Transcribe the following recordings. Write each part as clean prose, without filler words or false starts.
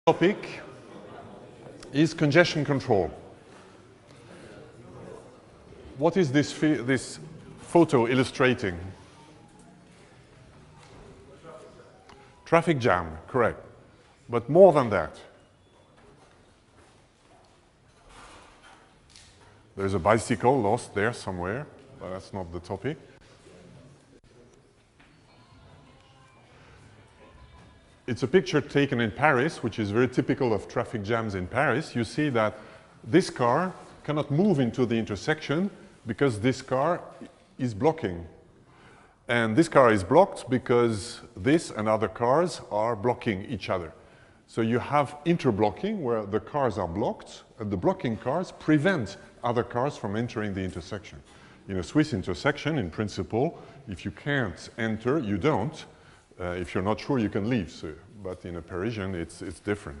Topic is congestion control. What is this photo illustrating? Traffic jam, correct. But more than that. There's a bicycle lost there somewhere, but that's not the topic. It's a picture taken in Paris, which is very typical of traffic jams in Paris. You see that this car cannot move into the intersection because this car is blocking. And this car is blocked because this and other cars are blocking each other. So you have interblocking where the cars are blocked and the blocking cars prevent other cars from entering the intersection. In a Swiss intersection, in principle, if you can't enter, you don't. If you're not sure, you can leave. So, but in a Parisian, it's different.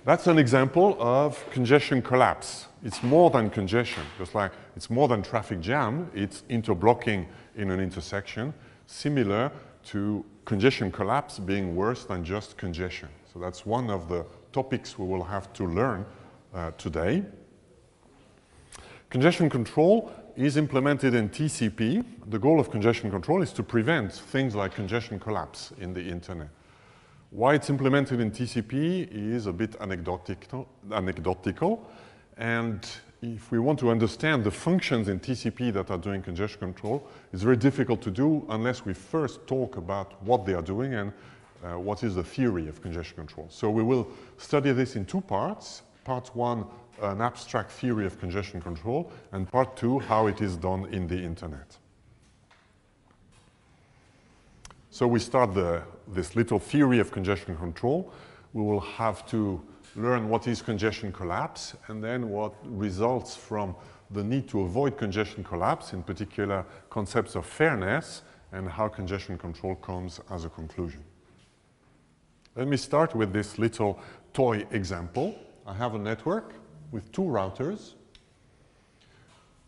That's an example of congestion collapse. It's more than congestion, just like it's more than traffic jam. It's interblocking in an intersection, similar to congestion collapse being worse than just congestion. So that's one of the topics we will have to learn today. Congestion control is implemented in TCP. The goal of congestion control is to prevent things like congestion collapse in the internet. Why it's implemented in TCP is a bit anecdotal, and if we want to understand the functions in TCP that are doing congestion control, it's very difficult to do unless we first talk about what they are doing and what is the theory of congestion control. So we will study this in two parts. Part one, an abstract theory of congestion control, and part two, how it is done in the internet. So we start this little theory of congestion control. We will have to learn what is congestion collapse, and then what results from the need to avoid congestion collapse, in particular concepts of fairness, and how congestion control comes as a conclusion. Let me start with this little toy example. I have a network with two routers,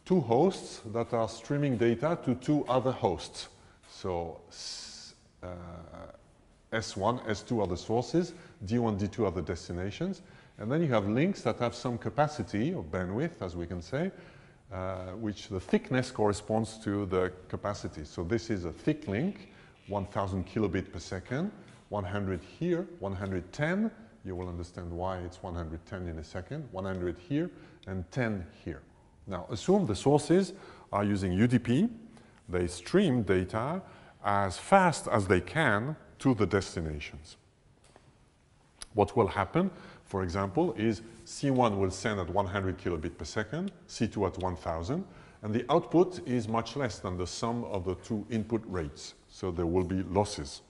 two hosts that are streaming data to two other hosts. So S1, S2 are the sources, D1, D2 are the destinations. And then you have links that have some capacity or bandwidth, as we can say, which the thickness corresponds to the capacity. So this is a thick link, 1000 kilobit per second, 100 here, 110. You will understand why it's 110 in a second, 100 here, and 10 here. Now, assume the sources are using UDP. They stream data as fast as they can to the destinations. What will happen, for example, is C1 will send at 100 kilobit per second, C2 at 1000, and the output is much less than the sum of the two input rates. So there will be losses.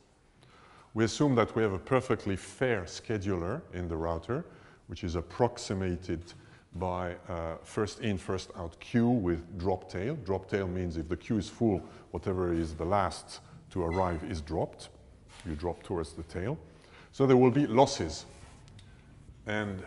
We assume that we have a perfectly fair scheduler in the router, which is approximated by first in, first out queue with drop tail. Drop tail means if the queue is full, whatever is the last to arrive is dropped. You drop towards the tail. So there will be losses. And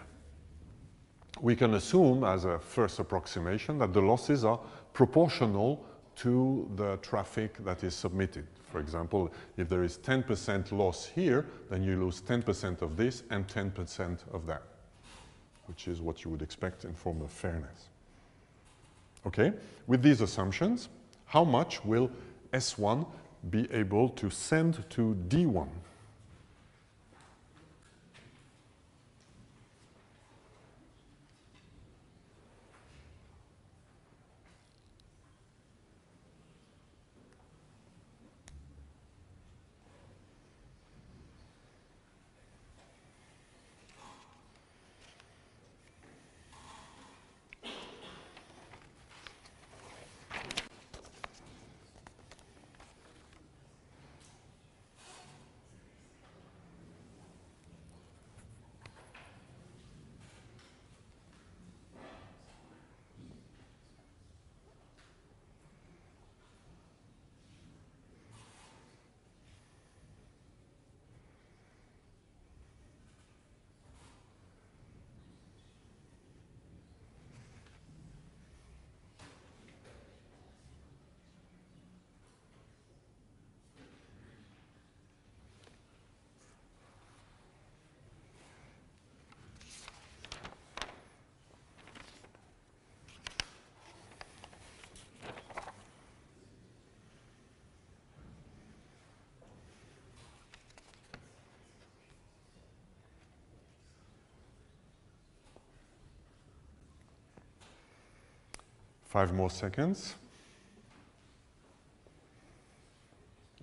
we can assume as a first approximation that the losses are proportional to the traffic that is submitted. For example, if there is 10% loss here, then you lose 10% of this and 10% of that, which is what you would expect in form of fairness. Okay, with these assumptions, how much will S1 be able to send to D1? 5 more seconds.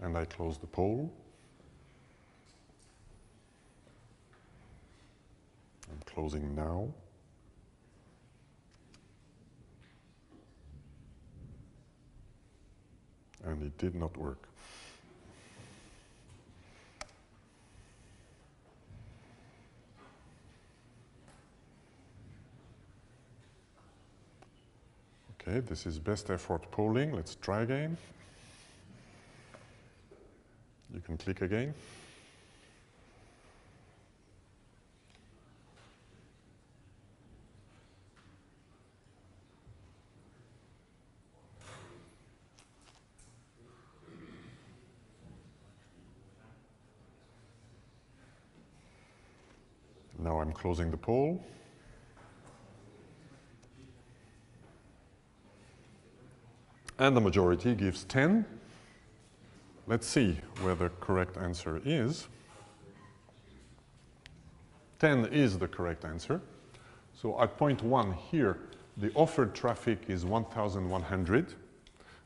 And I close the poll. I'm closing now. And it did not work. Okay, this is best effort polling. Let's try again. You can click again. Now I'm closing the poll. And the majority gives 10. Let's see where the correct answer is. 10 is the correct answer. So at point 1 here, the offered traffic is 1,100,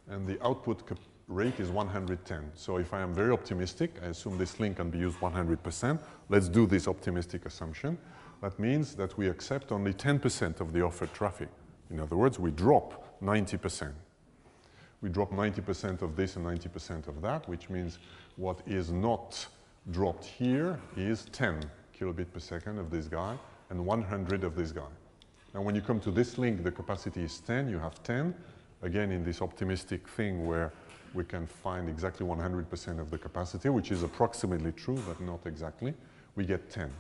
and the output rate is 110. So if I am very optimistic, I assume this link can be used 100%. Let's do this optimistic assumption. That means that we accept only 10% of the offered traffic. In other words, we drop 90%. We drop 90% of this and 90% of that, which means what is not dropped here is 10 kilobit per second of this guy and 100 of this guy. Now when you come to this link, the capacity is 10, you have 10. Again, in this optimistic thing where we can find exactly 100% of the capacity, which is approximately true, but not exactly, we get 10.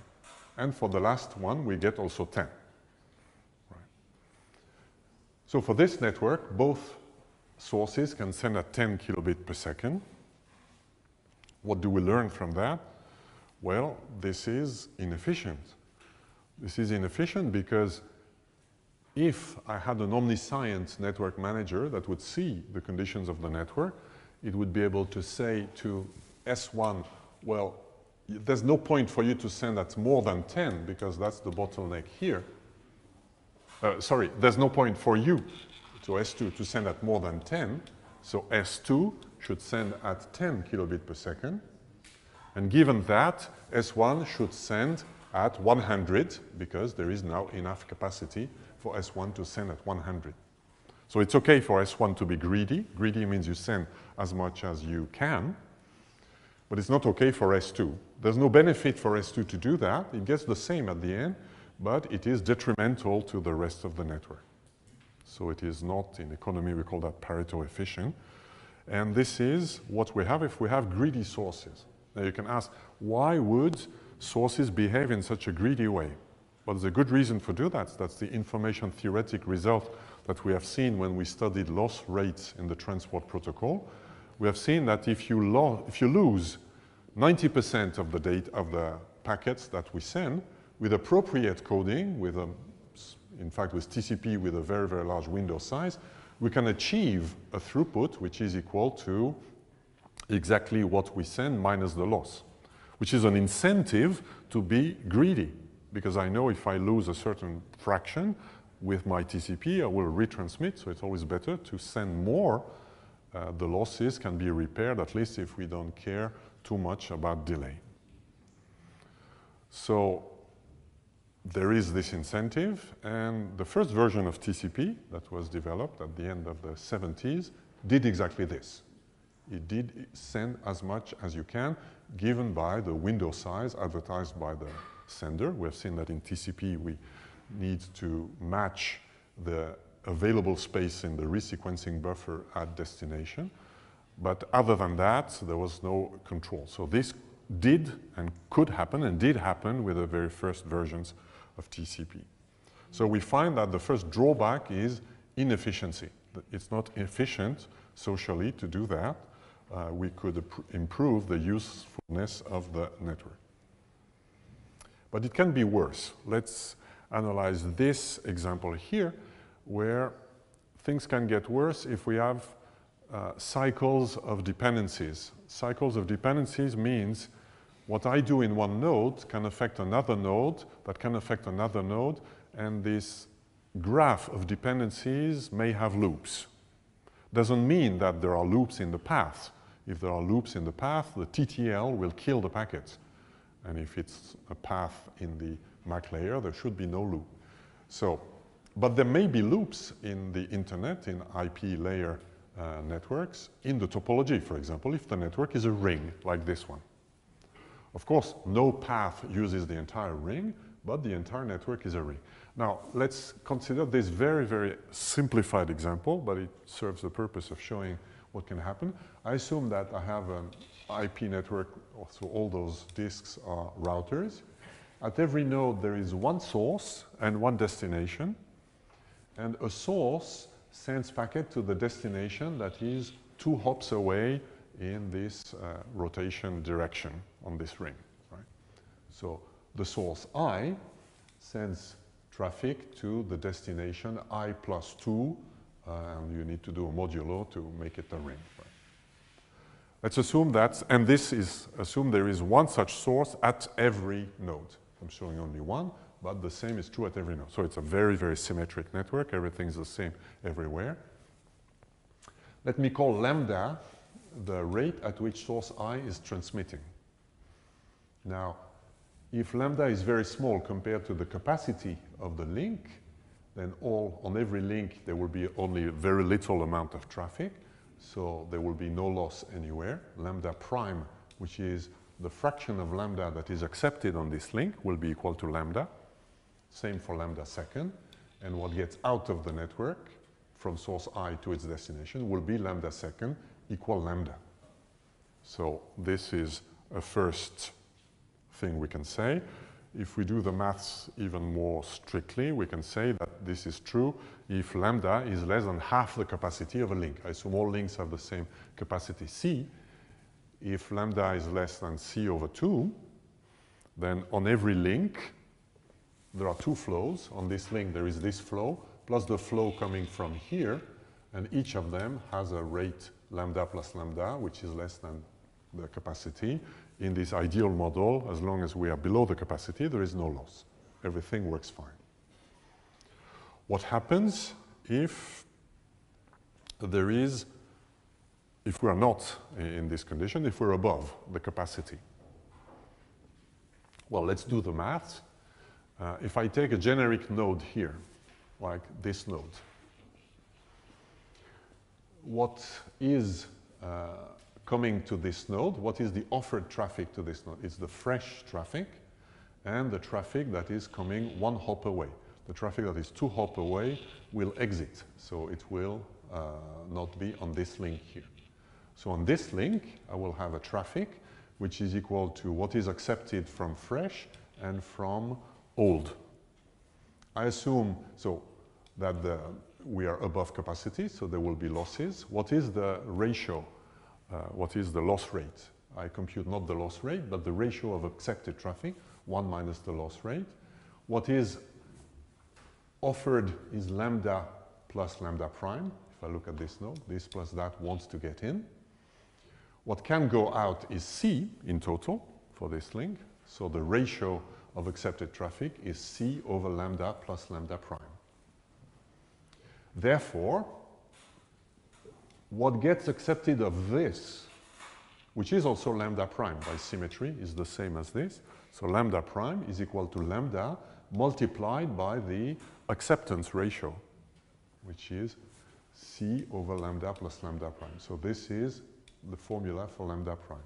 And for the last one, we get also 10. Right. So for this network, both sources can send at 10 kilobit per second. What do we learn from that? Well, this is inefficient. This is inefficient because if I had an omniscient network manager that would see the conditions of the network, it would be able to say to S1, well, there's no point for you to send at more than 10 because that's the bottleneck here. Sorry, there's no point for you to S2 to send at more than 10. So S2 should send at 10 kilobit per second. And given that, S1 should send at 100 because there is now enough capacity for S1 to send at 100. So it's okay for S1 to be greedy. Greedy means you send as much as you can, but it's not okay for S2. There's no benefit for S2 to do that. It gets the same at the end, but it is detrimental to the rest of the network. So it is not, in economy, we call that Pareto efficient. And this is what we have if we have greedy sources. Now you can ask, why would sources behave in such a greedy way? Well, there's a good reason for doing that. That's the information theoretic result that we have seen when we studied loss rates in the transport protocol. We have seen that if you lose 90% of the data of the packets that we send, with appropriate coding, in fact with TCP with a very, very large window size, we can achieve a throughput which is equal to exactly what we send minus the loss, which is an incentive to be greedy. Because I know if I lose a certain fraction with my TCP, I will retransmit, so it's always better to send more. The losses can be repaired, at least if we don't care too much about delay. So there is this incentive, and the first version of TCP that was developed at the end of the 70s did exactly this. It did send as much as you can, given by the window size advertised by the sender. We have seen that in TCP we need to match the available space in the resequencing buffer at destination. But other than that, there was no control. So this did and could happen and did happen with the very first versions of TCP. So we find that the first drawback is inefficiency. It's not efficient socially to do that. We could improve the usefulness of the network. But it can be worse. Let's analyze this example here, where things can get worse if we have cycles of dependencies. Cycles of dependencies means what I do in one node can affect another node, that can affect another node, and this graph of dependencies may have loops. Doesn't mean that there are loops in the path. If there are loops in the path, the TTL will kill the packet. And if it's a path in the MAC layer, there should be no loop. So, but there may be loops in the internet, in IP layer networks, in the topology, for example, if the network is a ring, like this one. Of course, no path uses the entire ring, but the entire network is a ring. Now, let's consider this very, very simplified example, but it serves the purpose of showing what can happen. I assume that I have an IP network, so all those disks are routers. At every node, there is one source and one destination, and a source sends packet to the destination that is 2 hops away in this rotation direction on this ring, right? So the source I sends traffic to the destination I plus 2, and you need to do a modulo to make it a ring. Right? Let's assume that, and this is, assume there is one such source at every node. I'm showing only one, but the same is true at every node. So it's a very, very symmetric network. Everything's the same everywhere. Let me call lambda the rate at which source I is transmitting. Now, if lambda is very small compared to the capacity of the link, then on every link there will be only a very little amount of traffic, so there will be no loss anywhere. Lambda prime, which is the fraction of lambda that is accepted on this link, will be equal to lambda. Same for lambda second. And what gets out of the network from source I to its destination will be lambda second equal lambda. So this is a first thing we can say. If we do the maths even more strictly, we can say that this is true if lambda is less than half the capacity of a link. I assume all links have the same capacity C. If lambda is less than C over 2, then on every link, there are 2 flows. On this link, there is this flow, plus the flow coming from here, and each of them has a rate lambda plus lambda, which is less than the capacity. In this ideal model, as long as we are below the capacity, there is no loss. Everything works fine. What happens if we are not in this condition, if we're above the capacity? Well, let's do the math. If I take a generic node here, like this node, what is coming to this node? What is the offered traffic to this node? It's the fresh traffic and the traffic that is coming 1 hop away. The traffic that is 2 hops away will exit, so it will not be on this link here. So on this link, I will have a traffic which is equal to what is accepted from fresh and from old. I assume so that we are above capacity, so there will be losses. What is the ratio? What is the loss rate? I compute not the loss rate, but the ratio of accepted traffic, 1 minus the loss rate. What is offered is lambda plus lambda prime. If I look at this node, this plus that wants to get in. What can go out is C in total for this link. So the ratio of accepted traffic is C over lambda plus lambda prime. Therefore, what gets accepted of this, which is also lambda prime by symmetry, is the same as this. So lambda prime is equal to lambda multiplied by the acceptance ratio, which is C over lambda plus lambda prime. So this is the formula for lambda prime.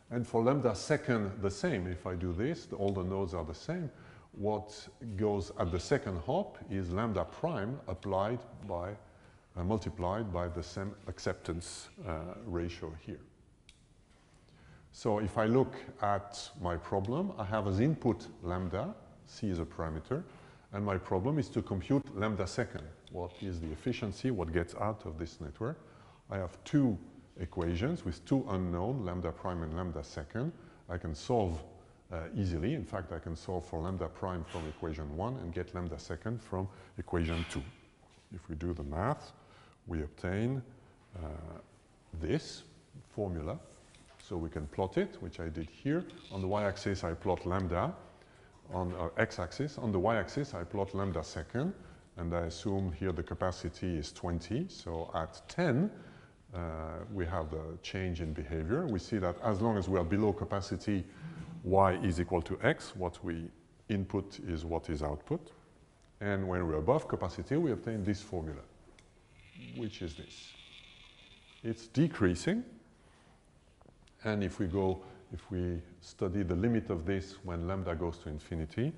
And for lambda second, the same. If I do this, all the nodes are the same. What goes at the second hop is lambda prime applied by multiplied by the same acceptance ratio here. So if I look at my problem, I have as input lambda, C is a parameter, and my problem is to compute lambda second. What is the efficiency, what gets out of this network? I have 2 equations with 2 unknown, lambda prime and lambda second. I can solve easily. In fact, I can solve for lambda prime from equation 1 and get lambda second from equation 2. If we do the math, we obtain this formula. So we can plot it, which I did here. On the y-axis, I plot lambda. On our x-axis, on the y-axis, I plot lambda second. and I assume here the capacity is 20. So at 10, we have the change in behavior. We see that as long as we are below capacity, y is equal to x. What we input is what is output. And when we're above capacity, we obtain this formula, which is this. It's decreasing. And if we study the limit of this when lambda goes to infinity,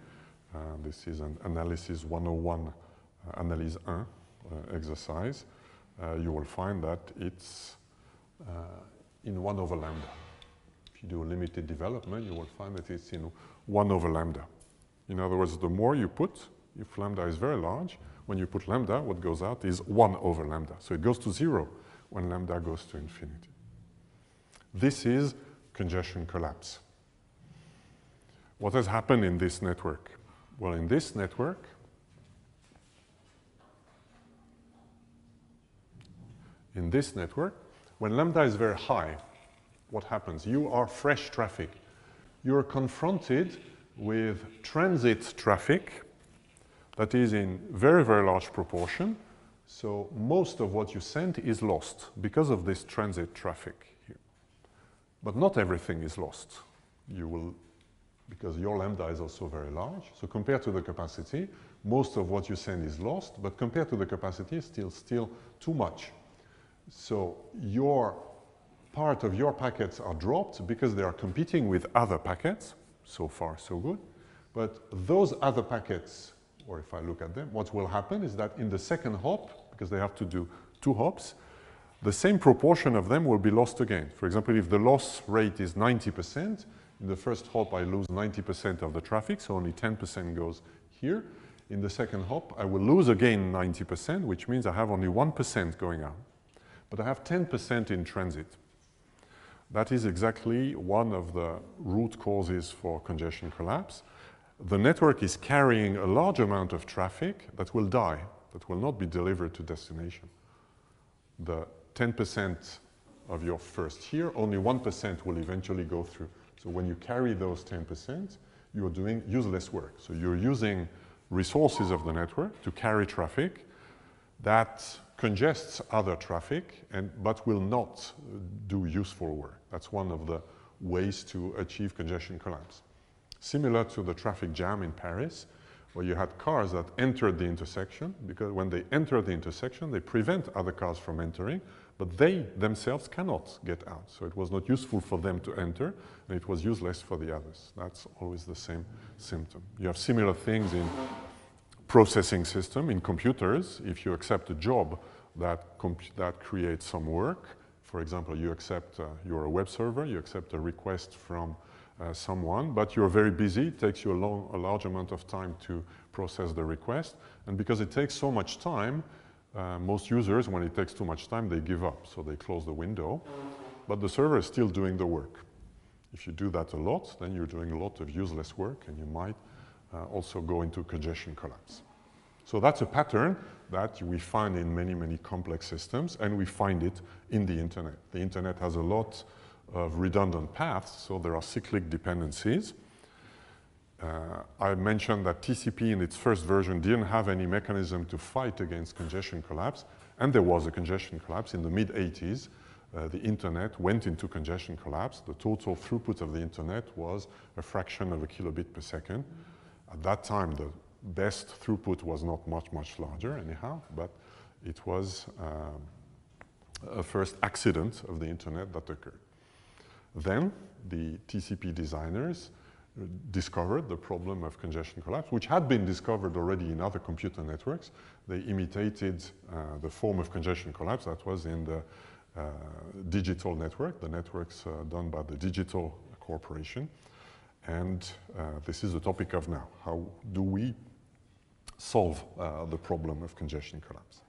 this is an analysis 101, analyse 1 exercise, you will find that it's in 1 over lambda. If you do a limited development, you will find that it's in 1 over lambda. In other words, the more you put, if lambda is very large, when you put lambda, what goes out is 1 over lambda. So it goes to 0 when lambda goes to infinity. This is congestion collapse. What has happened in this network? Well, in this network, when lambda is very high, what happens? You are fresh traffic. You are confronted with transit traffic that is in very, very large proportion. So most of what you send is lost because of this transit traffic here. But not everything is lost. You will, because your lambda is also very large. So compared to the capacity, most of what you send is lost, but compared to the capacity, still too much. So your part of your packets are dropped because they are competing with other packets. So far, so good. But those other packets, or if I look at them, what will happen is that in the second hop, because they have to do 2 hops, the same proportion of them will be lost again. For example, if the loss rate is 90%, in the first hop I lose 90% of the traffic, so only 10% goes here. In the second hop, I will lose again 90%, which means I have only 1% going out. But I have 10% in transit. That is exactly one of the root causes for congestion collapse. The network is carrying a large amount of traffic that will die, that will not be delivered to destination. The 10% of your first here, only 1% will eventually go through. So when you carry those 10%, you're doing useless work. So you're using resources of the network to carry traffic that congests other traffic, but will not do useful work. That's one of the ways to achieve congestion collapse. Similar to the traffic jam in Paris, where you had cars that entered the intersection, because when they enter the intersection, they prevent other cars from entering, but they themselves cannot get out. So it was not useful for them to enter, and it was useless for the others. That's always the same symptom. You have similar things in processing system, in computers. If you accept a job that creates some work, for example, you accept, you're a web server, you accept a request from someone, but you're very busy, it takes you a large amount of time to process the request, and because it takes so much time, most users, when it takes too much time, they give up, so they close the window, but the server is still doing the work. If you do that a lot, then you're doing a lot of useless work, and you might also go into congestion collapse. So that's a pattern that we find in many, many complex systems, and we find it in the internet. The internet has a lot of redundant paths, so there are cyclic dependencies. I mentioned that TCP in its first version didn't have any mechanism to fight against congestion collapse, and there was a congestion collapse in the mid-80s. The internet went into congestion collapse. The total throughput of the internet was a fraction of a kilobit per second. At that time, the best throughput was not much larger anyhow, but it was a first accident of the internet that occurred. Then the TCP designers discovered the problem of congestion collapse, which had been discovered already in other computer networks. They imitated the form of congestion collapse that was in the digital network, the networks done by the Digital Corporation. And this is the topic of now. How do we solve the problem of congestion collapse?